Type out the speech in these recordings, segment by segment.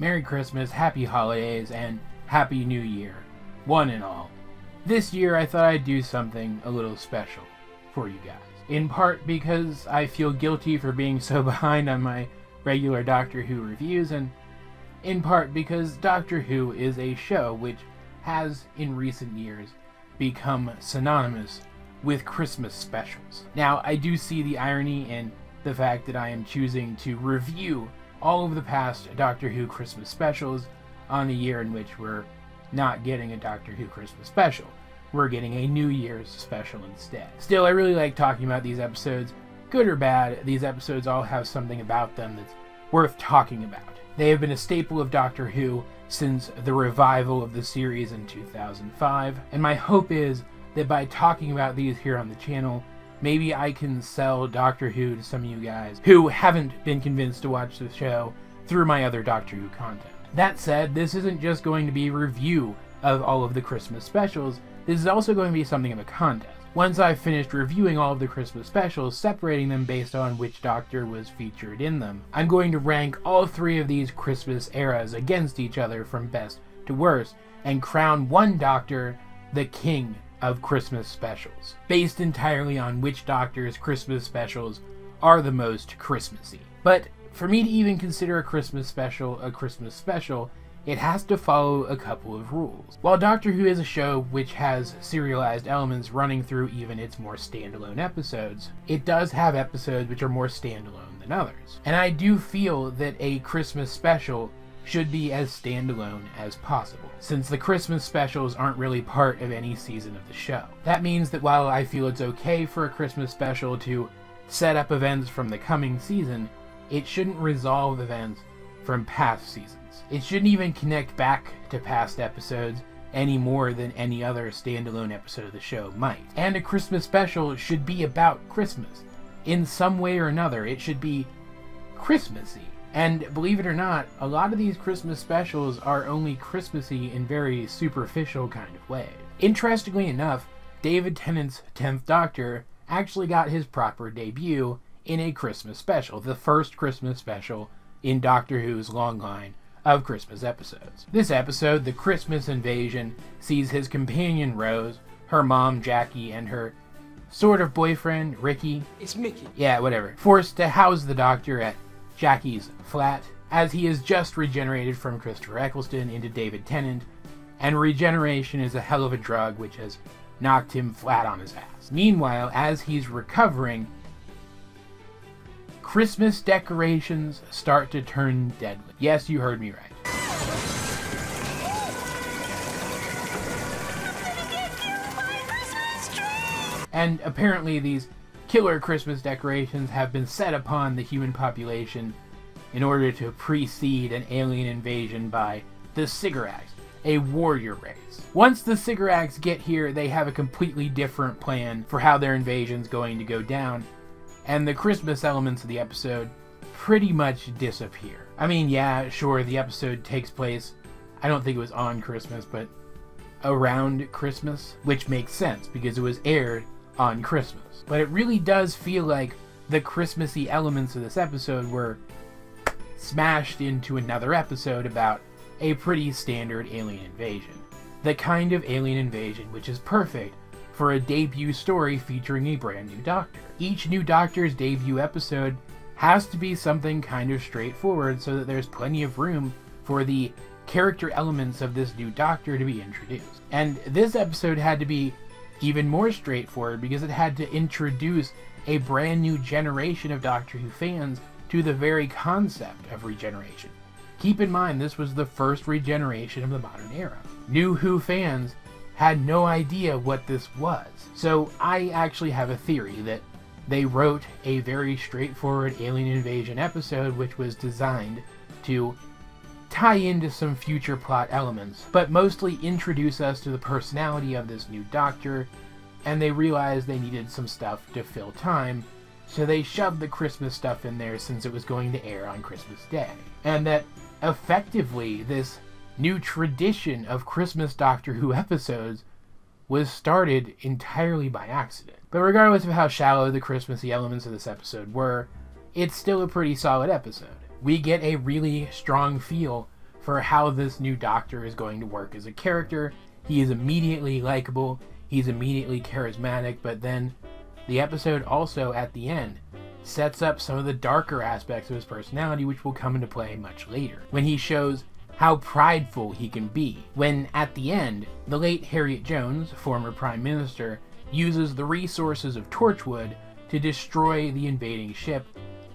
Merry Christmas, Happy Holidays, and Happy New Year, one and all. This year I thought I'd do something a little special for you guys. In part because I feel guilty for being so behind on my regular Doctor Who reviews, and in part because Doctor Who is a show which has, in recent years, become synonymous with Christmas specials. Now, I do see the irony in the fact that I am choosing to review all of the past Doctor Who Christmas specials on a year in which we're not getting a Doctor Who Christmas special. We're getting a New Year's special instead. Still, I really like talking about these episodes. Good or bad, these episodes all have something about them that's worth talking about. They have been a staple of Doctor Who since the revival of the series in 2005, and my hope is that by talking about these here on the channel, maybe I can sell Doctor Who to some of you guys who haven't been convinced to watch the show through my other Doctor Who content. That said, this isn't just going to be a review of all of the Christmas specials, this is also going to be something of a contest. Once I've finished reviewing all of the Christmas specials, separating them based on which Doctor was featured in them, I'm going to rank all three of these Christmas eras against each other from best to worst, and crown one Doctor the king of Christmas specials, based entirely on which Doctor's Christmas specials are the most Christmassy. But for me to even consider a Christmas special, it has to follow a couple of rules. While Doctor Who is a show which has serialized elements running through even its more standalone episodes, it does have episodes which are more standalone than others. And I do feel that a Christmas special should be as standalone as possible, since the Christmas specials aren't really part of any season of the show. That means that while I feel it's okay for a Christmas special to set up events from the coming season, it shouldn't resolve events from past seasons. It shouldn't even connect back to past episodes any more than any other standalone episode of the show might. And a Christmas special should be about Christmas. In some way or another, it should be Christmassy. And believe it or not, a lot of these Christmas specials are only Christmassy in very superficial kind of ways. Interestingly enough, David Tennant's 10th Doctor actually got his proper debut in a Christmas special, the first Christmas special in Doctor Who's long line of Christmas episodes. This episode, The Christmas Invasion, sees his companion Rose, her mom Jackie, and her sort of boyfriend Ricky. It's Mickey. Yeah, whatever. Forced to house the Doctor at Jackie's flat, as he is just regenerated from Christopher Eccleston into David Tennant, and regeneration is a hell of a drug which has knocked him flat on his ass. Meanwhile, as he's recovering, Christmas decorations start to turn deadly. Yes, you heard me right. And apparently these killer Christmas decorations have been set upon the human population in order to precede an alien invasion by the Sigurags, a warrior race. Once the Sigurags get here, they have a completely different plan for how their invasion's going to go down, and the Christmas elements of the episode pretty much disappear. I mean, yeah, sure, the episode takes place, I don't think it was on Christmas, but around Christmas, which makes sense because it was aired on Christmas. But it really does feel like the Christmassy elements of this episode were smashed into another episode about a pretty standard alien invasion. The kind of alien invasion which is perfect for a debut story featuring a brand new Doctor. Each new Doctor's debut episode has to be something kind of straightforward so that there's plenty of room for the character elements of this new Doctor to be introduced. And this episode had to be even more straightforward because it had to introduce a brand new generation of Doctor Who fans to the very concept of regeneration. Keep in mind, this was the first regeneration of the modern era. New Who fans had no idea what this was. So I actually have a theory that they wrote a very straightforward alien invasion episode which was designed to tie into some future plot elements, but mostly introduce us to the personality of this new Doctor, and they realized they needed some stuff to fill time, so they shoved the Christmas stuff in there since it was going to air on Christmas Day. And that effectively this new tradition of Christmas Doctor Who episodes was started entirely by accident. But regardless of how shallow the Christmassy elements of this episode were, it's still a pretty solid episode. We get a really strong feel for how this new Doctor is going to work as a character. He is immediately likable, he's immediately charismatic, but then the episode also, at the end, sets up some of the darker aspects of his personality, which will come into play much later, when he shows how prideful he can be. When, at the end, the late Harriet Jones, former Prime Minister, uses the resources of Torchwood to destroy the invading ship,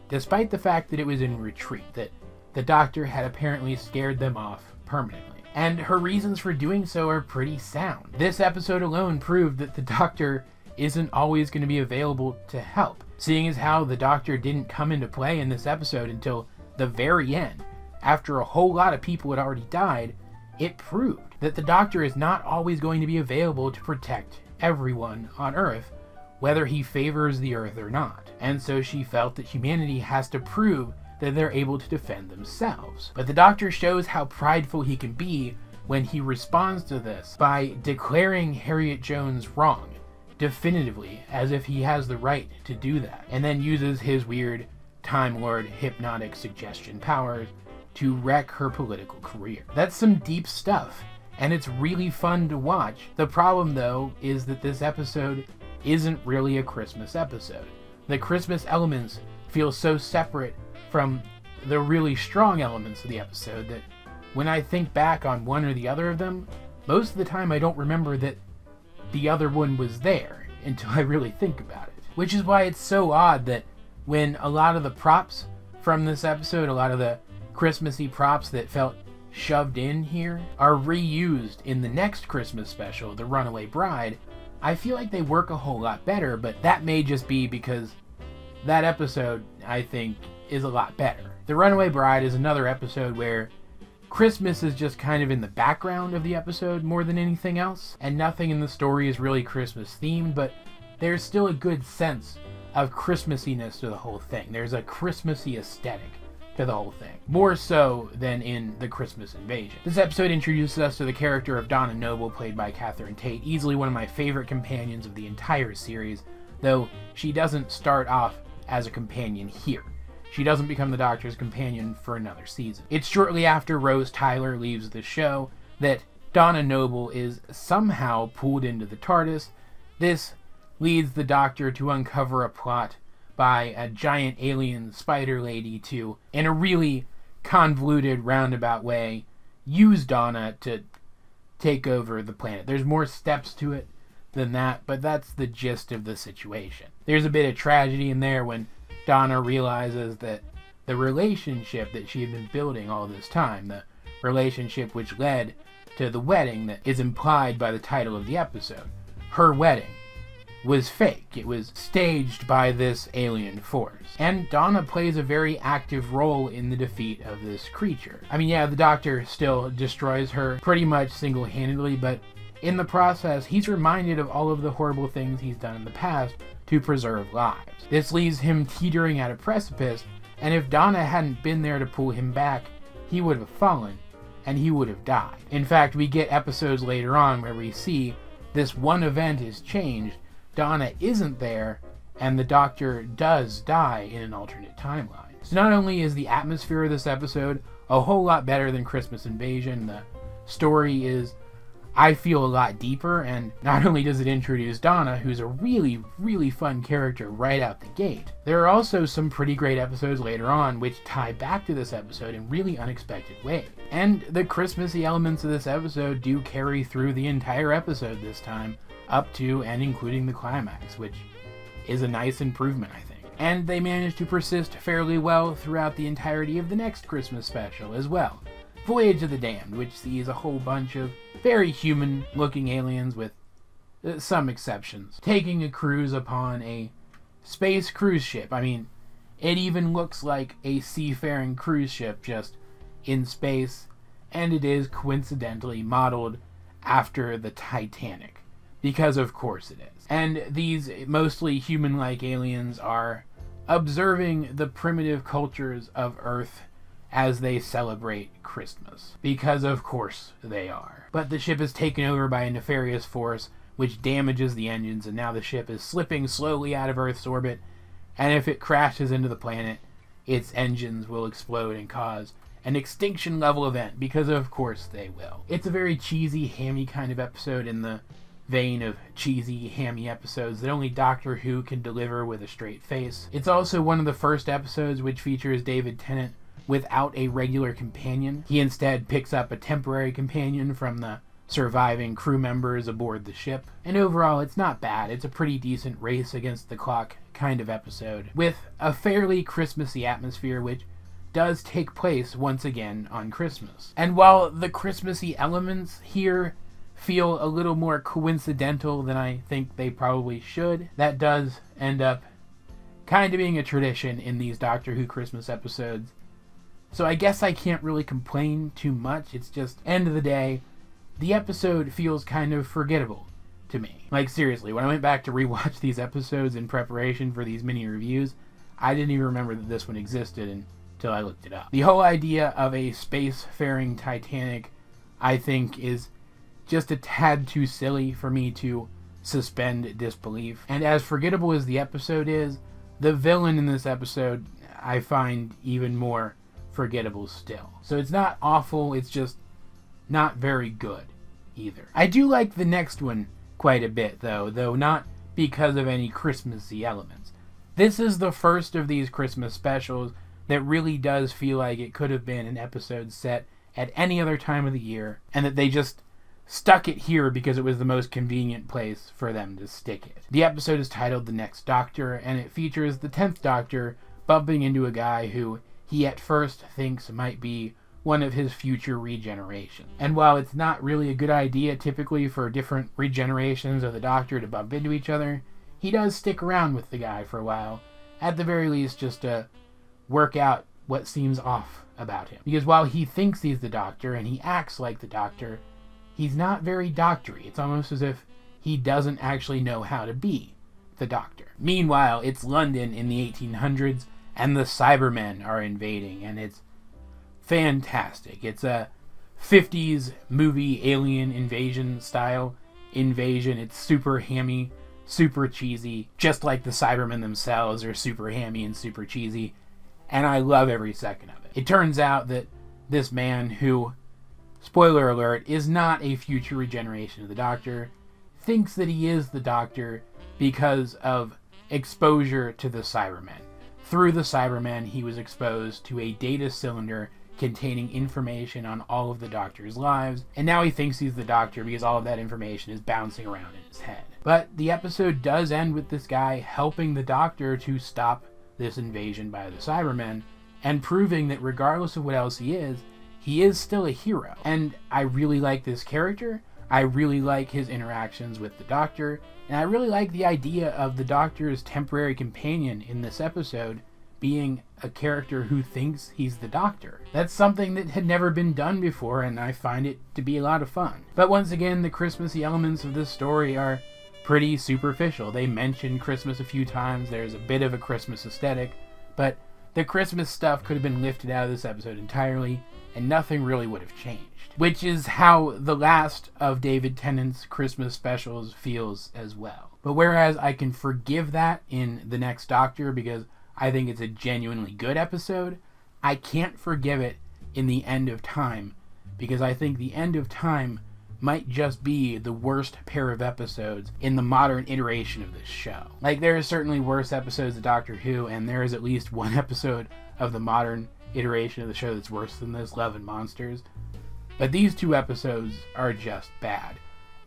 despite the fact that it was in retreat, that the Doctor had apparently scared them off permanently. And her reasons for doing so are pretty sound. This episode alone proved that the Doctor isn't always going to be available to help, seeing as how the Doctor didn't come into play in this episode until the very end. After a whole lot of people had already died, it proved that the Doctor is not always going to be available to protect everyone on Earth, whether he favors the Earth or not. And so she felt that humanity has to prove that they're able to defend themselves. But the Doctor shows how prideful he can be when he responds to this by declaring Harriet Jones wrong, definitively, as if he has the right to do that, and then uses his weird Time Lord hypnotic suggestion powers to wreck her political career. That's some deep stuff, and it's really fun to watch. The problem, though, is that this episode isn't really a Christmas episode. The Christmas elements feel so separate from the really strong elements of the episode that when I think back on one or the other of them, most of the time I don't remember that the other one was there until I really think about it. Which is why it's so odd that when a lot of the props from this episode, a lot of the Christmassy props that felt shoved in here, are reused in the next Christmas special, The Runaway Bride, I feel like they work a whole lot better, but that may just be because that episode, I think, is a lot better. The Runaway Bride is another episode where Christmas is just kind of in the background of the episode more than anything else, and nothing in the story is really Christmas themed, but there's still a good sense of Christmassiness to the whole thing. There's a Christmassy aesthetic to the whole thing, more so than in The Christmas Invasion. This episode introduces us to the character of Donna Noble, played by Catherine Tate, easily one of my favorite companions of the entire series, though she doesn't start off as a companion here. She doesn't become the Doctor's companion for another season. It's shortly after Rose Tyler leaves the show that Donna Noble is somehow pulled into the TARDIS. This leads the Doctor to uncover a plot by a giant alien spider lady to, in a really convoluted, roundabout way, use Donna to take over the planet. There's more steps to it than that, but that's the gist of the situation. There's a bit of tragedy in there when Donna realizes that the relationship that she had been building all this time, the relationship which led to the wedding that is implied by the title of the episode, her wedding, was fake. It was staged by this alien force. And Donna plays a very active role in the defeat of this creature. I mean, yeah, the Doctor still destroys her pretty much single-handedly, but in the process, he's reminded of all of the horrible things he's done in the past to preserve lives. This leaves him teetering at a precipice, and if Donna hadn't been there to pull him back, he would have fallen, and he would have died. In fact, we get episodes later on where we see this one event is changed, Donna isn't there, and the Doctor does die in an alternate timeline. So not only is the atmosphere of this episode a whole lot better than Christmas Invasion, the story is, I feel, a lot deeper, and not only does it introduce Donna, who's a really, really fun character right out the gate, there are also some pretty great episodes later on which tie back to this episode in really unexpected ways. And the Christmassy elements of this episode do carry through the entire episode this time, up to and including the climax, which is a nice improvement, I think. And they managed to persist fairly well throughout the entirety of the next Christmas special as well, Voyage of the Damned, which sees a whole bunch of very human-looking aliens, with some exceptions, taking a cruise upon a space cruise ship. I mean, it even looks like a seafaring cruise ship, just in space, and it is coincidentally modeled after the Titanic, because of course it is. And these mostly human-like aliens are observing the primitive cultures of Earth as they celebrate Christmas, because of course they are. But the ship is taken over by a nefarious force which damages the engines, and now the ship is slipping slowly out of Earth's orbit, and if it crashes into the planet, its engines will explode and cause an extinction level event, because of course they will. It's a very cheesy, hammy kind of episode in the vein of cheesy, hammy episodes that only Doctor Who can deliver with a straight face. It's also one of the first episodes which features David Tennant without a regular companion. He instead picks up a temporary companion from the surviving crew members aboard the ship. And overall, it's not bad. It's a pretty decent race against the clock kind of episode, with a fairly Christmassy atmosphere, which does take place once again on Christmas. And while the Christmassy elements here feel a little more coincidental than I think they probably should, that does end up kind of being a tradition in these Doctor Who Christmas episodes. So I guess I can't really complain too much. It's just, end of the day, the episode feels kind of forgettable to me. Like, seriously, when I went back to rewatch these episodes in preparation for these mini reviews, I didn't even remember that this one existed until I looked it up. The whole idea of a spacefaring Titanic, I think, is just a tad too silly for me to suspend disbelief. And as forgettable as the episode is, the villain in this episode I find even more forgettable still. So it's not awful, it's just not very good either. I do like the next one quite a bit though not because of any Christmassy elements. This is the first of these Christmas specials that really does feel like it could have been an episode set at any other time of the year, and that they just stuck it here because it was the most convenient place for them to stick it. The episode is titled The Next Doctor, and it features the 10th Doctor bumping into a guy who he at first thinks might be one of his future regenerations. And while it's not really a good idea typically for different regenerations of the Doctor to bump into each other, he does stick around with the guy for a while, at the very least just to work out what seems off about him. Because while he thinks he's the Doctor and he acts like the Doctor, he's not very doctory. It's almost as if he doesn't actually know how to be the Doctor. Meanwhile, it's London in the 1800s, and the Cybermen are invading, and it's fantastic. It's a 50s movie alien invasion style invasion. It's super hammy, super cheesy, just like the Cybermen themselves are super hammy and super cheesy, and I love every second of it. It turns out that this man, who, spoiler alert, is not a future regeneration of the Doctor, thinks that he is the Doctor because of exposure to the Cybermen. Through the Cybermen, he was exposed to a data cylinder containing information on all of the Doctor's lives, and now he thinks he's the Doctor because all of that information is bouncing around in his head. But the episode does end with this guy helping the Doctor to stop this invasion by the Cybermen, and proving that regardless of what else he is still a hero. And I really like this character. I really like his interactions with the Doctor, and I really like the idea of the Doctor's temporary companion in this episode being a character who thinks he's the Doctor. That's something that had never been done before, and I find it to be a lot of fun. But once again, the Christmassy elements of this story are pretty superficial. They mention Christmas a few times, there's a bit of a Christmas aesthetic, but the Christmas stuff could have been lifted out of this episode entirely, and nothing really would have changed. Which is how the last of David Tennant's Christmas specials feels as well. But whereas I can forgive that in The Next Doctor because I think it's a genuinely good episode, I can't forgive it in The End of Time because I think The End of Time might just be the worst pair of episodes in the modern iteration of this show. Like, there are certainly worse episodes of Doctor Who, and there is at least one episode of the modern iteration of the show that's worse than this, Love and Monsters. But these two episodes are just bad.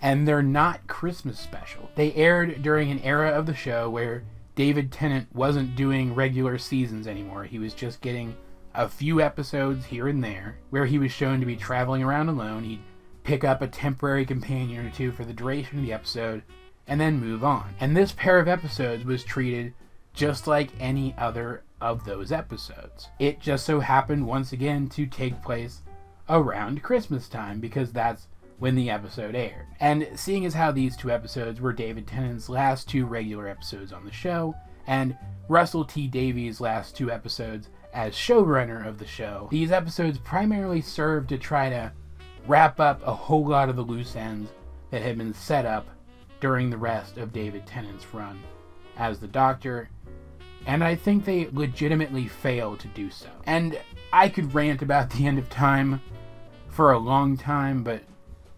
And they're not Christmas special. They aired during an era of the show where David Tennant wasn't doing regular seasons anymore. He was just getting a few episodes here and there where he was shown to be traveling around alone. He'd pick up a temporary companion or two for the duration of the episode and then move on. And this pair of episodes was treated just like any other of those episodes. It just so happened once again to take place around Christmas time because that's when the episode aired. And seeing as how these two episodes were David Tennant's last two regular episodes on the show, and Russell T Davies' last two episodes as showrunner of the show, these episodes primarily served to try to wrap up a whole lot of the loose ends that had been set up during the rest of David Tennant's run as the Doctor, and I think they legitimately failed to do so. And I could rant about the end of time for a long time, but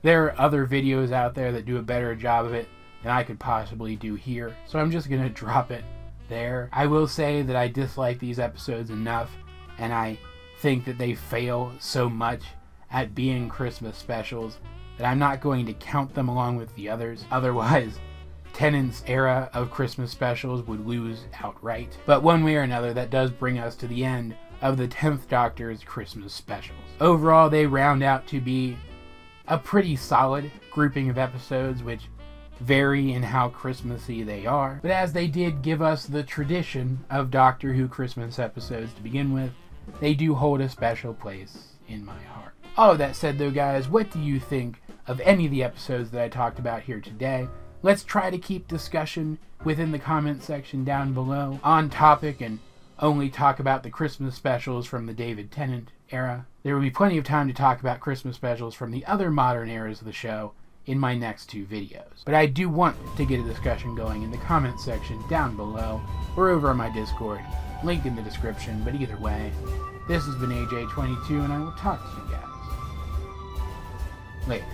there are other videos out there that do a better job of it than I could possibly do here, so I'm just gonna drop it there. I will say that I dislike these episodes enough, and I think that they fail so much at being Christmas specials that I'm not going to count them along with the others. Otherwise, Tennant's era of Christmas specials would lose outright. But one way or another, that does bring us to the end of the 10th Doctor's Christmas specials. Overall, they round out to be a pretty solid grouping of episodes, which vary in how Christmassy they are. But as they did give us the tradition of Doctor Who Christmas episodes to begin with, they do hold a special place in my heart. All of that said though, guys, what do you think of any of the episodes that I talked about here today? Let's try to keep discussion within the comment section down below on topic and only talk about the Christmas specials from the David Tennant era. There will be plenty of time to talk about Christmas specials from the other modern eras of the show in my next 2 videos. But I do want to get a discussion going in the comment section down below or over on my Discord, link in the description. But either way, this has been AJ22 and I will talk to you guys later.